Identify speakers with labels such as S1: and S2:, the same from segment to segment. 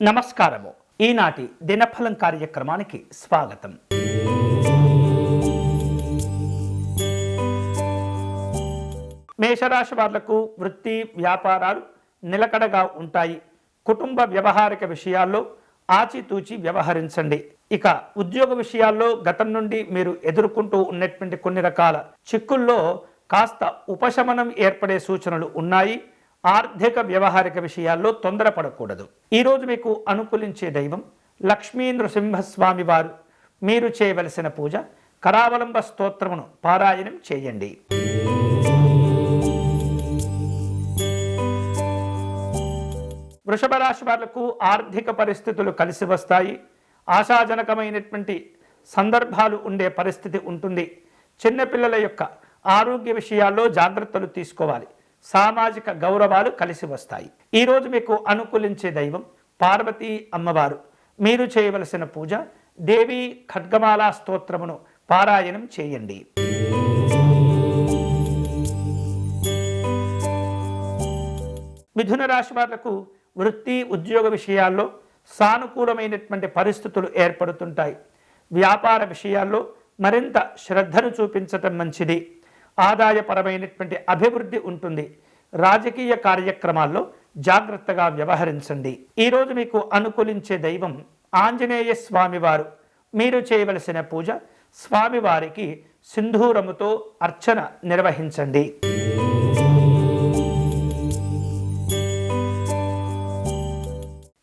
S1: నమస్కారము. ఈనాటి దినఫలం కార్యక్రమానికి స్వాగతం. మేషరాశి వాళ్లకు వృత్తి వ్యాపారాలు నిలకడగా ఉంటాయి. కుటుంబ వ్యవహారిక విషయాల్లో ఆచితూచి వ్యవహరించండి. ఇక ఉద్యోగ విషయాల్లో గతం నుండి మీరు ఎదుర్కొంటూ ఉన్నటువంటి కొన్ని రకాల చిక్కుల్లో కాస్త ఉపశమనం ఏర్పడే సూచనలు ఉన్నాయి. ఆర్థిక వ్యవహారిక విషయాల్లో తొందరపడకూడదు. ఈరోజు మీకు అనుకూలించే దైవం లక్ష్మీ నృసింహస్వామి వారు. మీరు చేయవలసిన పూజ కరావలంబ స్తోత్రమును పారాయణం చేయండి. వృషభ రాశి వాళ్లకు ఆర్థిక పరిస్థితులు కలిసి వస్తాయి. ఆశాజనకమైనటువంటి సందర్భాలు ఉండే పరిస్థితి ఉంటుంది. చిన్నపిల్లల యొక్క ఆరోగ్య విషయాల్లో జాగ్రత్తలు తీసుకోవాలి. సామాజిక గౌరవాలు కలిసి వస్తాయి. ఈరోజు మీకు అనుకూలించే దైవం పార్వతీ అమ్మవారు. మీరు చేయవలసిన పూజ దేవి ఖడ్గమాలా స్తోత్రమును పారాయణం చేయండి. మిథున రాశి వాళ్లకు వృత్తి ఉద్యోగ విషయాల్లో సానుకూలమైనటువంటి పరిస్థితులు ఏర్పడుతుంటాయి. వ్యాపార విషయాల్లో మరింత శ్రద్ధను చూపించటం మంచిది. ఆదాయపరమైనటువంటి అభివృద్ధి ఉంటుంది. రాజకీయ కార్యక్రమాల్లో జాగ్రత్తగా వ్యవహరించండి. ఈరోజు మీకు అనుకూలించే దైవం ఆంజనేయ స్వామివారు. మీరు చేయవలసిన పూజ స్వామివారికి సింధూరముతో అర్చన నిర్వహించండి.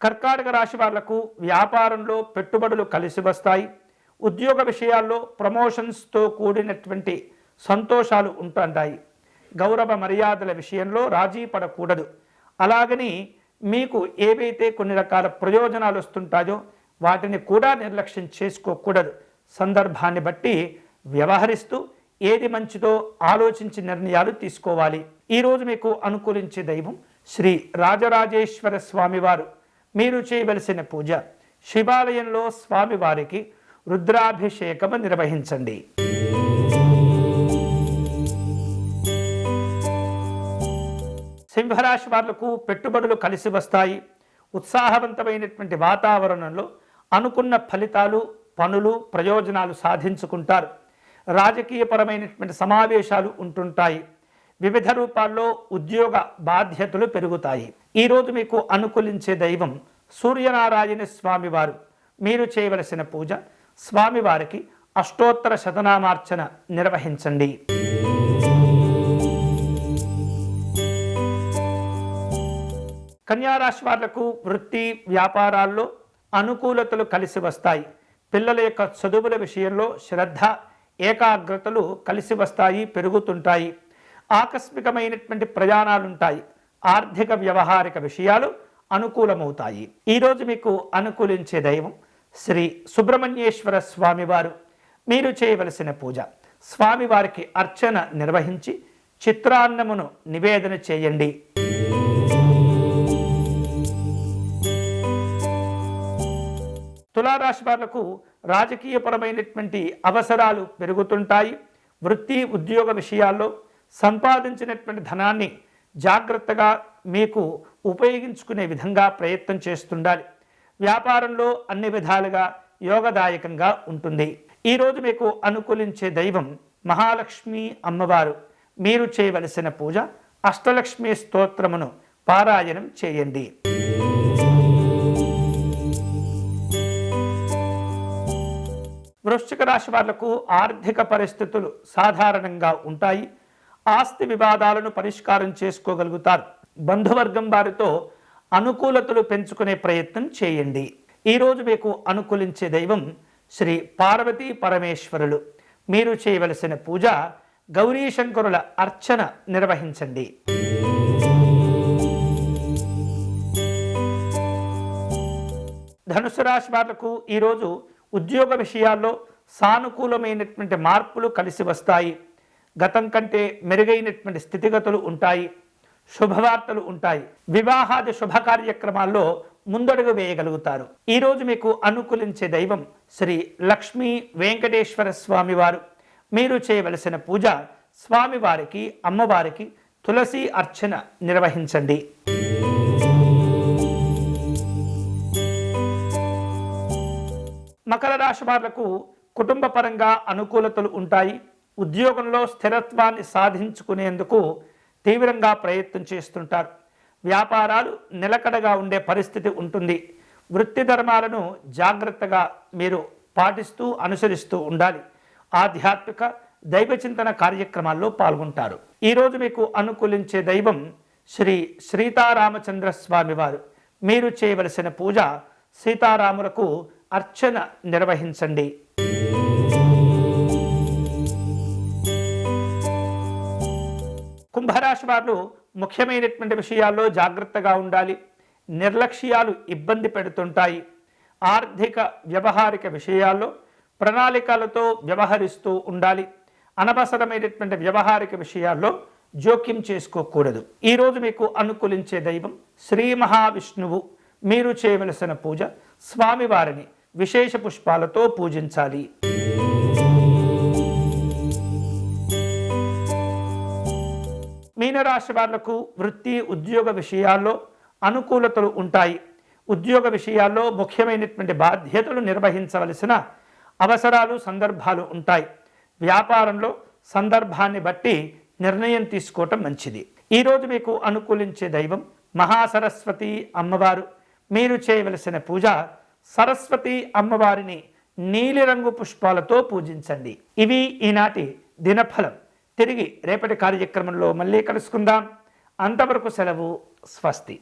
S1: కర్కాటక రాశి వాళ్లకు వ్యాపారంలో పెట్టుబడులు కలిసి వస్తాయి. ఉద్యోగ విషయాల్లో ప్రమోషన్స్తో కూడినటువంటి సంతోషాలు ఉంటుంటాయి. గౌరవ మర్యాదల విషయంలో రాజీ పడకూడదు. అలాగని మీకు ఏవైతే కొన్ని రకాల ప్రయోజనాలు వస్తుంటాయో వాటిని కూడా నిర్లక్ష్యం చేసుకోకూడదు. సందర్భాన్ని బట్టి వ్యవహరిస్తూ ఏది మంచిదో ఆలోచించి నిర్ణయాలు తీసుకోవాలి. ఈరోజు మీకు అనుకూలించే దైవం శ్రీ రాజరాజేశ్వర స్వామివారు. మీరు చేయవలసిన పూజ శివాలయంలో స్వామివారికి రుద్రాభిషేకము నిర్వహించండి. సింహరాశి వాళ్లకు పెట్టుబడులు కలిసి వస్తాయి. ఉత్సాహవంతమైనటువంటి వాతావరణంలో అనుకున్న ఫలితాలు, పనులు, ప్రయోజనాలు సాధించుకుంటారు. రాజకీయపరమైనటువంటి సమావేశాలు ఉంటుంటాయి. వివిధ రూపాల్లో ఉద్యోగ బాధ్యతలు పెరుగుతాయి. ఈరోజు మీకు అనుకూలించే దైవం సూర్యనారాయణ స్వామివారు. మీరు చేయవలసిన పూజ స్వామివారికి అష్టోత్తర శతనామార్చన నిర్వహించండి. కన్యారాశి వాళ్లకు వృత్తి వ్యాపారాల్లో అనుకూలతలు కలిసి వస్తాయి. పిల్లల యొక్క చదువుల విషయంలో శ్రద్ధ, ఏకాగ్రతలు కలిసి వస్తాయి, పెరుగుతుంటాయి. ఆకస్మికమైనటువంటి ప్రయాణాలుంటాయి. ఆర్థిక వ్యవహారిక విషయాలు అనుకూలమవుతాయి. ఈరోజు మీకు అనుకూలించే దైవం శ్రీ సుబ్రహ్మణ్యేశ్వర స్వామివారు. మీరు చేయవలసిన పూజ స్వామివారికి అర్చన నిర్వహించి చిత్రాన్నమును నివేదన చేయండి. తులారాశి వాళ్లకు రాజకీయపరమైనటువంటి అవసరాలు పెరుగుతుంటాయి. వృత్తి ఉద్యోగ విషయాల్లో సంపాదించినటువంటి ధనాన్ని జాగ్రత్తగా మీకు ఉపయోగించుకునే విధంగా ప్రయత్నం చేస్తుండాలి. వ్యాపారంలో అన్ని విధాలుగా యోగదాయకంగా ఉంటుంది. ఈరోజు మీకు అనుకూలించే దైవం మహాలక్ష్మి అమ్మవారు. మీరు చేయవలసిన పూజ అష్టలక్ష్మి స్తోత్రమును పారాయణం చేయండి. వృశ్చిక రాశి వాళ్లకు ఆర్థిక పరిస్థితులు సాధారణంగా ఉంటాయి. ఆస్తి వివాదాలను పరిష్కారం చేసుకోగలుగుతారు. బంధువర్గం వారితో అనుకూలతలు పెంచుకునే ప్రయత్నం చేయండి. ఈరోజు మీకు అనుకూలించే దైవం శ్రీ పార్వతీ పరమేశ్వరులు. మీరు చేయవలసిన పూజ గౌరీశంకరుల అర్చన నిర్వహించండి. ధనుసు రాశి వాళ్లకు ఈరోజు ఉద్యోగ విషయాల్లో సానుకూలమైనటువంటి మార్పులు కలిసి వస్తాయి. గతం కంటే మెరుగైనటువంటి స్థితిగతులు ఉంటాయి. శుభవార్తలు ఉంటాయి. వివాహాది శుభ కార్యక్రమాల్లో ముందడుగు వేయగలుగుతారు. ఈరోజు మీకు అనుకూలించే దైవం శ్రీ లక్ష్మీ వెంకటేశ్వర స్వామివారు. మీరు చేయవలసిన పూజ స్వామివారికి అమ్మవారికి తులసి అర్చన నిర్వహించండి. మకర రాశి వాళ్లకు కుటుంబ పరంగా అనుకూలతలు ఉంటాయి. ఉద్యోగంలో స్థిరత్వాన్ని సాధించుకునేందుకు తీవ్రంగా ప్రయత్నం చేస్తుంటారు. వ్యాపారాలు నిలకడగా ఉండే పరిస్థితి ఉంటుంది. వృత్తి ధర్మాలను జాగ్రత్తగా మీరు పాటిస్తూ అనుసరిస్తూ ఉండాలి. ఆధ్యాత్మిక దైవచింతన కార్యక్రమాల్లో పాల్గొంటారు. ఈరోజు మీకు అనుకూలించే దైవం శ్రీ సీతారామచంద్ర స్వామి వారు. మీరు చేయవలసిన పూజ సీతారాములకు అర్చన నిర్వహించండి. కుంభరాశి వారు ముఖ్యమైనటువంటి విషయాల్లో జాగ్రత్తగా ఉండాలి. నిర్లక్ష్యాలు ఇబ్బంది పెడుతుంటాయి. ఆర్థిక వ్యవహారిక విషయాల్లో ప్రణాళికలతో వ్యవహరిస్తూ ఉండాలి. అనవసరమైనటువంటి వ్యవహారిక విషయాల్లో జోక్యం చేసుకోకూడదు. ఈరోజు మీకు అనుకూలించే దైవం శ్రీ మహావిష్ణువు. మీరు చేయవలసిన పూజ స్వామివారిని విశేష పుష్పాలతో పూజించాలి. మీనరాశి వాళ్లకు వృత్తి ఉద్యోగ విషయాల్లో అనుకూలతలు ఉంటాయి. ఉద్యోగ విషయాల్లో ముఖ్యమైనటువంటి బాధ్యతలు నిర్వహించవలసిన అవసరాలు సందర్భాలు ఉంటాయి. వ్యాపారంలో సందర్భాన్ని బట్టి నిర్ణయం తీసుకోవటం మంచిది. ఈరోజు మీకు అనుకూలించే దైవం మహాసరస్వతి అమ్మవారు. మీరు చేయవలసిన పూజ సరస్వతి అమ్మవారిని నీలిరంగు పుష్పాలతో పూజించండి. ఇవి ఈనాటి దినఫలం. తిరిగి రేపటి కార్యక్రమంలో మళ్ళీ కలుసుకుందాం. అంతవరకు సెలవు. స్వస్తి.